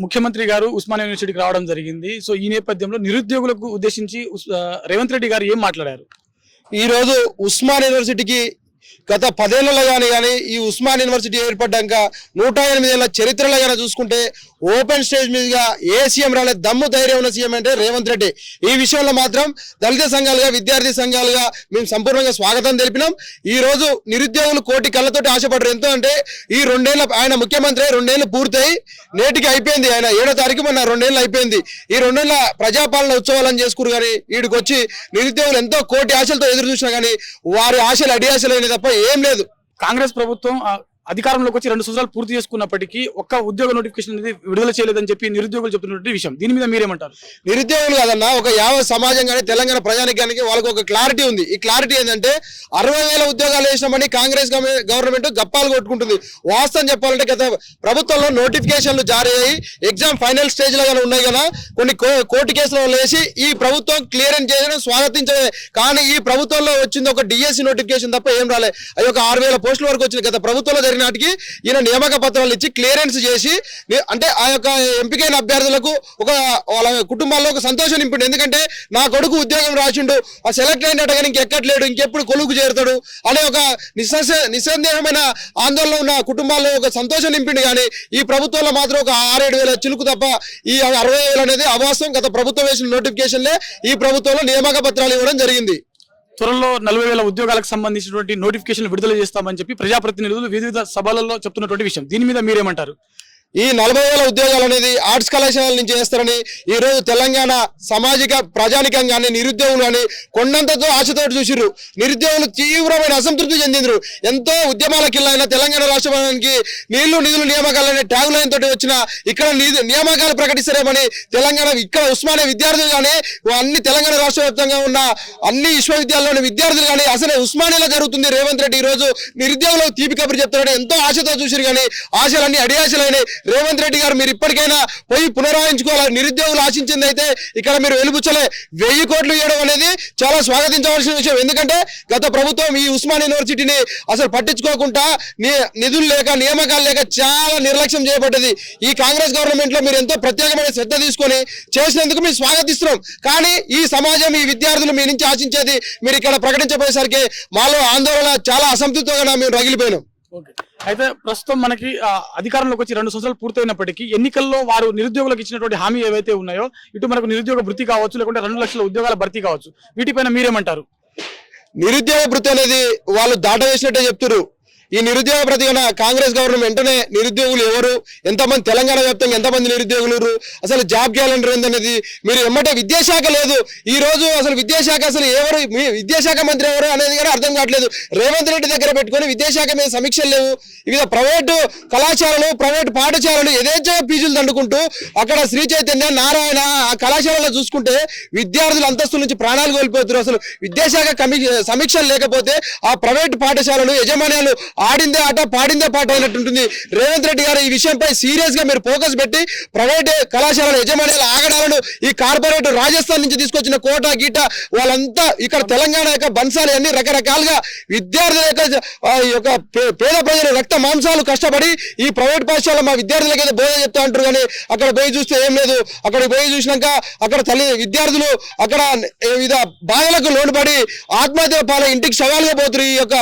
ముఖ్యమంత్రి గారు ఉస్మానియా యూనివర్సిటీకి రావడం జరిగింది. సో ఈ నేపథ్యంలో నిరుద్యోగులకు ఉద్దేశించి రేవంత్ రెడ్డి గారు ఏం మాట్లాడారు? ఈ రోజు ఉస్మాన్ యూనివర్సిటీకి గత 10 ఏళ్లలో కానీ ఈ ఉస్మాన్ యూనివర్సిటీ ఏర్పడ్డాక 108 ఏళ్ల చరిత్రలో కానీ చూసుకుంటే ఓపెన్ స్టేజ్ మీదుగా ఏ సీఎం రాలే దమ్ము ధైర్యం ఉన్న సీఎం అంటే రేవంత్ రెడ్డి. ఈ విషయంలో మాత్రం దళిత సంఘాలుగా విద్యార్థి సంఘాలుగా మేము సంపూర్ణంగా స్వాగతం తెలిపినాం. ఈ రోజు నిరుద్యోగులు కోటి కళ్ళతోటి ఆశపడ్డారు. ఎంతో అంటే ఈ 2 ఏళ్ల ఆయన ముఖ్యమంత్రి 2 ఏళ్లు పూర్తయి నేటికి అయిపోయింది. ఆయన 7వ తారీఖు మొన్న 2 ఏళ్ళు అయిపోయింది. ఈ 2 ఏళ్ల ప్రజాపాలన ఉత్సవాలను చేసుకున్నారు. కానీ వీడికి వచ్చి నిరుద్యోగులు ఎంతో కోటి ఆశలతో ఎదురు చూసినా కానీ వారి ఆశలు అడి ఆశలు అయినా తప్ప ఏం లేదు. కాంగ్రెస్ ప్రభుత్వం అధికారంలోకి వచ్చి 2 సంవత్సరాలు పూర్తి చేసుకున్నప్పటికీ ఒక్క ఉద్యోగ నోటిఫికేషన్ అనేది విడుదల చేయలేదని చెప్పి నిరుద్యోగులు చెప్తున్నటువంటి విషయం. దీని మీద మీరేమంటారు? నిరుద్యోగులు కాదన్నా, ఒక యావత్ సమాజం కానీ తెలంగాణ ప్రజానికానికి వాళ్ళకి ఒక క్లారిటీ ఉంది. ఈ క్లారిటీ ఏంటంటే 60,000 ఉద్యోగాలు వేసినామని కాంగ్రెస్ గవర్నమెంట్ గప్పాలు కొట్టుకుంటుంది. వాస్తవం చెప్పాలంటే గత ప్రభుత్వంలో నోటిఫికేషన్లు జారీ అయ్యి ఎగ్జామ్ ఫైనల్ స్టేజ్ లో కానీ ఉన్నాయి కదా, కొన్ని కోర్టు కేసులు వేసి ఈ ప్రభుత్వం క్లియరెన్స్ చేయడం స్వాగతించే. కానీ ఈ ప్రభుత్వంలో వచ్చింది ఒక డిఎస్సి నోటిఫికేషన్ తప్ప ఏం రాలే. అది ఒక 6,000 పోస్టుల వరకు వచ్చింది. గత ప్రభుత్వంలో నాటికి ఈయన నియామక పత్రాలు ఇచ్చి క్లియరెన్స్ చేసి అంటే ఆ యొక్క ఎంపికైన అభ్యర్థులకు వాళ్ళ కుటుంబాల్లో ఒక సంతోషం నింపిండు. ఎందుకంటే నా కొడుకు ఉద్యోగం రాసిండు, ఆ సెలెక్ట్ అయినట్టు కానీ ఇంకెక్కట్లేడు, ఇంకెప్పుడు కొలువుకు చేరుతాడు అనే ఒక నిస్సందేహమైన ఆందోళన ఉన్న కుటుంబాల్లో ఒక సంతోషం నింపిండు. కానీ ఈ ప్రభుత్వంలో మాత్రం ఒక 6-7 వేల చిలుకు తప్ప ఈ 60,000 అనేది అవాస్తవం. గత ప్రభుత్వం వేసిన నోటిఫికేషన్లే ఈ ప్రభుత్వంలో నియామక పత్రాలు ఇవ్వడం జరిగింది. త్వరలో 40,000 ఉద్యోగాలకు సంబంధించినటువంటి నోటిఫికేషన్ విడుదల చేస్తామని చెప్పి ప్రజాప్రతినిధులు వివిధ సభలలో చెప్తున్నటువంటి విషయం. దీని మీద మీరేమంటారు? ఈ 40,000 ఉద్యోగాలు అనేది ఆర్ట్స్ కళాశాలల నుంచి చేస్తారని ఈ రోజు తెలంగాణ సామాజిక ప్రజానికం కానీ నిరుద్యోగులు కానీ కొండంతతో ఆశతో చూసిర్రు. నిరుద్యోగులు తీవ్రమైన అసంతృప్తి చెందిండ్రు. ఎంతో ఉద్యమాలకిల్లైన తెలంగాణ రాష్ట్రానికి నీళ్లు నిధులు నియామకాలనే ట్యాగ్ లైన్ తోటి వచ్చిన ఇక్కడ నియామకాలు ప్రకటిస్తారేమని తెలంగాణ ఇక్కడ ఉస్మానియా విద్యార్థులు కానీ అన్ని తెలంగాణ రాష్ట్ర వ్యాప్తంగా ఉన్న అన్ని విశ్వవిద్యాలయంలోని విద్యార్థులు కానీ అసలు ఉస్మానియాలో జరుగుతుంది. రేవంత్ రెడ్డి ఈ రోజు నిరుద్యోగులకు తీపి కబురు చెప్తారని ఎంతో ఆశతో చూసిరు. కానీ ఆశలన్నీ అడి ఆశలైన రేవంత్ రెడ్డి గారు మీరు ఇప్పటికైనా పోయి పునరాయించుకోవాలి. నిరుద్యోగులు ఆశించింది అయితే ఇక్కడ మీరు వెలుబుచ్చలే 1000 కోట్లు ఇవ్వడం అనేది చాలా స్వాగతించవలసిన విషయం. ఎందుకంటే గత ప్రభుత్వం ఈ ఉస్మాన్ యూనివర్సిటీని అసలు పట్టించుకోకుండా నిధులు లేక నియామకాలు లేక చాలా నిర్లక్ష్యం చేయబడ్డది. ఈ కాంగ్రెస్ గవర్నమెంట్ లో మీరు ఎంతో ప్రత్యేకమైన శ్రద్ధ తీసుకొని చేసినందుకు మేము స్వాగతిస్తున్నాం. కానీ ఈ సమాజం ఈ విద్యార్థులు మీ నుంచి ఆశించేది మీరు ఇక్కడ ప్రకటించబోయేసరికి మాలో ఆందోళన చాలా అసంతృప్తిగా మేము రగిలిపోయినాం. అయితే ప్రస్తుతం మనకి అధికారంలోకి వచ్చి 2 సంవత్సరాలు పూర్తయినప్పటికీ ఎన్నికల్లో వారు నిరుద్యోగులకు ఇచ్చినటువంటి హామీ ఏవైతే ఉన్నాయో ఇటు మనకు నిరుద్యోగ భృతి కావచ్చు, లేకుంటే 2 లక్షల ఉద్యోగాల భర్తీ కావచ్చు, వీటిపైన మీరేమంటారు? నిరుద్యోగ భృతి అనేది వాళ్ళు దాటవేసినట్టే చెప్తున్నారు. ఈ నిరుద్యోగ ప్రతిగా కాంగ్రెస్ గవర్నమెంట్ వెంటనే నిరుద్యోగులు ఎవరు, ఎంతమంది తెలంగాణ వ్యాప్తంగా ఎంతమంది నిరుద్యోగులు, అసలు జాబ్ క్యాలెండర్ ఏందనేది మీరు ఎమ్మటే విద్యాశాఖ లేదు. ఈ రోజు అసలు విద్యాశాఖ అసలు ఎవరు, విద్యాశాఖ మంత్రి ఎవరు అనేది కూడా అర్థం కావట్లేదు. రేవంత్ రెడ్డి దగ్గర పెట్టుకొని విద్యాశాఖ మీద సమీక్షలు లేవు. వివిధ ప్రైవేటు కళాశాలలు ప్రైవేటు పాఠశాలలు యథేచ్ఛగా ఫీజులు దండుకుంటూ అక్కడ శ్రీ చైతన్య నారాయణ ఆ కళాశాలలో చూసుకుంటే విద్యార్థుల అంతస్తుల నుంచి ప్రాణాలు కోల్పోతున్నారు. అసలు విద్యాశాఖ సమీక్షలు లేకపోతే ఆ ప్రైవేటు పాఠశాలలు యజమాన్యాలు ఆడిందే ఆట పాడిందే పాట అయినట్టుంటుంది. రేవంత్ రెడ్డి గారు ఈ విషయంపై సీరియస్ గా మీరు ఫోకస్ పెట్టి ప్రైవేట్ కళాశాలల యజమానుల ఆగడాలను ఈ కార్పొరేట్ రాజస్థాన్ నుంచి తీసుకొచ్చిన కోట గీట వాళ్ళంతా ఇక్కడ తెలంగాణ యొక్క బన్సాలు అన్ని రకరకాలుగా విద్యార్థుల యొక్క పేద ప్రజల రక్త మాంసాలు కష్టపడి ఈ ప్రైవేట్ పాఠశాల మా విద్యార్థులకైతే బోధ చెప్తా అంటారు. కానీ అక్కడ పోయి చూస్తే ఏం లేదు. అక్కడ పోయి చూసినాక అక్కడ విద్యార్థులు అక్కడ వివిధ బాధలకు లోనుపడి ఆత్మహత్య పాల ఇంటికి సవాలుగా పోతున్నారు. ఈ యొక్క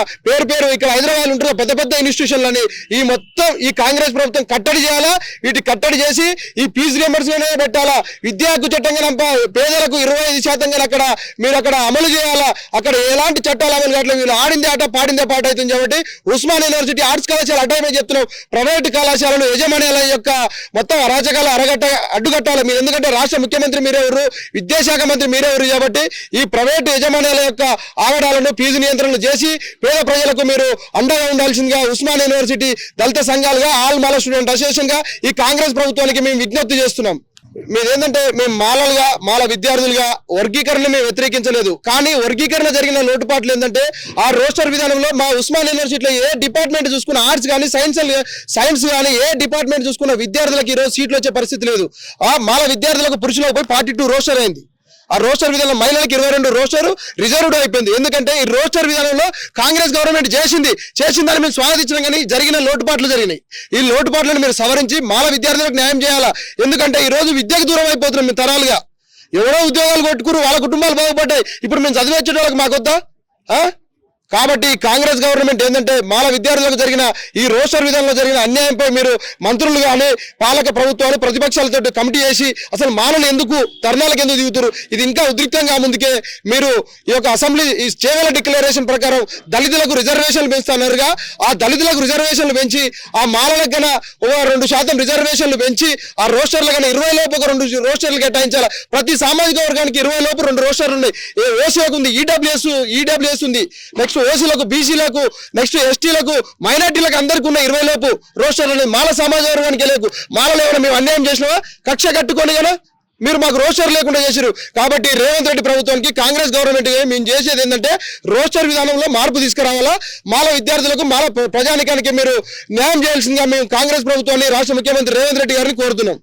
పేరు ఇక్కడ హైదరాబాద్ ఉంటారు పెద్ద పెద్ద ఇన్స్టిట్యూషన్లని ఈ మొత్తం ఈ కాంగ్రెస్ ప్రభుత్వం కట్టడి చేయాలా. వీటి కట్టడి చేసి ఈ ఫీజు రియంబర్స్మెంట్ పెట్టాలా. విద్యా హక్కు చట్టంగా పేదలకు 25% అక్కడ మీరు అక్కడ అమలు చేయాలా. అక్కడ ఎలాంటి చట్టాలు అమలు కావట్లేదు. వీళ్ళు ఆడిందే ఆట పాడిందే పాట అవుతుంది. కాబట్టి ఉస్మాన్ యూనివర్సిటీ ఆర్ట్స్ కళాశాల అడ్డమే చెప్తున్నాం. ప్రైవేట్ కళాశాలలు యజమానుల యొక్క మొత్తం అరాచకాలు అడ్డుకట్టాలి మీరు. ఎందుకంటే రాష్ట్ర ముఖ్యమంత్రి మీరెవరు, విద్యాశాఖ మంత్రి మీరెవరు. కాబట్టి ఈ ప్రైవేట్ యజమానుల యొక్క ఆగడాలను ఫీజు నియంత్రణలు చేసి పేద ప్రజలకు మీరు అండగా ఉండాల్సిందిగా ఉస్మాన్ యూనివర్సిటీ దళిత సంఘాలుగా ఆల్ మాల స్టూడెంట్ అసోసియేషన్ గా ఈ కాంగ్రెస్ ప్రభుత్వానికి మేము విజ్ఞప్తి చేస్తున్నాం. మీరేంటంటే మేము మాల విద్యార్థులుగా వర్గీకరణ మేము వ్యతిరేకించలేదు. కానీ వర్గీకరణ జరిగిన లోటుపాట్లు ఏంటంటే ఆ రోస్టర్ విధానంలో మా ఉస్మాన్ యూనివర్సిటీలో ఏ డిపార్ట్మెంట్ చూసుకున్న ఆర్ట్స్ కానీ సైన్స్ కానీ ఏ డిపార్ట్మెంట్ చూసుకున్న విద్యార్థులకు ఈరోజు సీట్లు వచ్చే పరిస్థితి లేదు. ఆ మాల విద్యార్థులకు పురుషులకు పోయి 42 రోస్టర్ అయింది. ఆ రోస్టర్ విధానంలో మహిళలకు 22 రోస్టర్ రిజర్వ్డ్ అయిపోయింది. ఎందుకంటే ఈ రోస్టర్ విధానంలో కాంగ్రెస్ గవర్నమెంట్ చేసిందని మేము స్వాగతించడం, కానీ జరిగిన లోటుపాట్లు జరిగినాయి. ఈ లోటుపాట్లను మీరు సవరించి మాల విద్యార్థులకు న్యాయం చేయాలా. ఎందుకంటే ఈ రోజు విద్యకు దూరం అయిపోతున్నాం మేము తరాలుగా. ఎవరో ఉద్యోగాలు కొట్టుకురు, వాళ్ళ కుటుంబాలు బాగుపడ్డాయి. ఇప్పుడు మేము చదివేచ్చే వాళ్ళకి మాకొద్దా? కాబట్టి కాంగ్రెస్ గవర్నమెంట్ ఏంటంటే మాల విద్యార్థులకు జరిగిన ఈ రోస్టర్ విధానంలో జరిగిన అన్యాయంపై మీరు మంత్రులు కానీ పాలక ప్రభుత్వాలు ప్రతిపక్షాలతో కమిటీ చేసి అసలు మాలను ఎందుకు ధర్నాలకు ఎందుకు దిగుతారు, ఇది ఇంకా ఉద్రిక్తంగా ముందుకే మీరు ఈ యొక్క అసెంబ్లీ ఈ చేవెళ్ల డిక్లరేషన్ ప్రకారం దళితులకు రిజర్వేషన్లు పెంచుతున్నారుగా, ఆ దళితులకు రిజర్వేషన్లు పెంచి ఆ మాలలకు కన్నా 2% రిజర్వేషన్లు పెంచి ఆ రోస్టర్లు కన్నా 20 లోపు ఒక 2 రోస్టర్లు కేటాయించాలి. ప్రతి సామాజిక వర్గానికి 20 లోపు 2 రోస్టర్లు ఉన్నాయి. ఓసీలకు ఉంది, ఈడబ్ల్యూఎస్ ఉంది, నెక్స్ట్ ఓసీలకు, బీసీలకు, నెక్స్ట్ ఎస్టీలకు, మైనార్టీలకు అందరికీ ఉన్న 20 లోపు రోస్టర్ అనేది మాల సమాజ వర్గానికి లేకు. మాలలో ఏమైనా మేము అన్యాయం చేసినావా? కక్ష కట్టుకొని కదా మీరు మాకు రోస్టర్ లేకుండా చేశారు. కాబట్టి రేవంత్ రెడ్డి ప్రభుత్వానికి కాంగ్రెస్ గవర్నమెంట్ మేము చేసేది ఏంటంటే రోస్టర్ విధానంలో మార్పు తీసుకురావాలా. మాల విద్యార్థులకు మాల ప్రజానికానికి మీరు న్యాయం చేయాల్సిందిగా మేము కాంగ్రెస్ ప్రభుత్వాన్ని రాష్ట్ర ముఖ్యమంత్రి రేవంత్ రెడ్డి గారిని కోరుతున్నాం.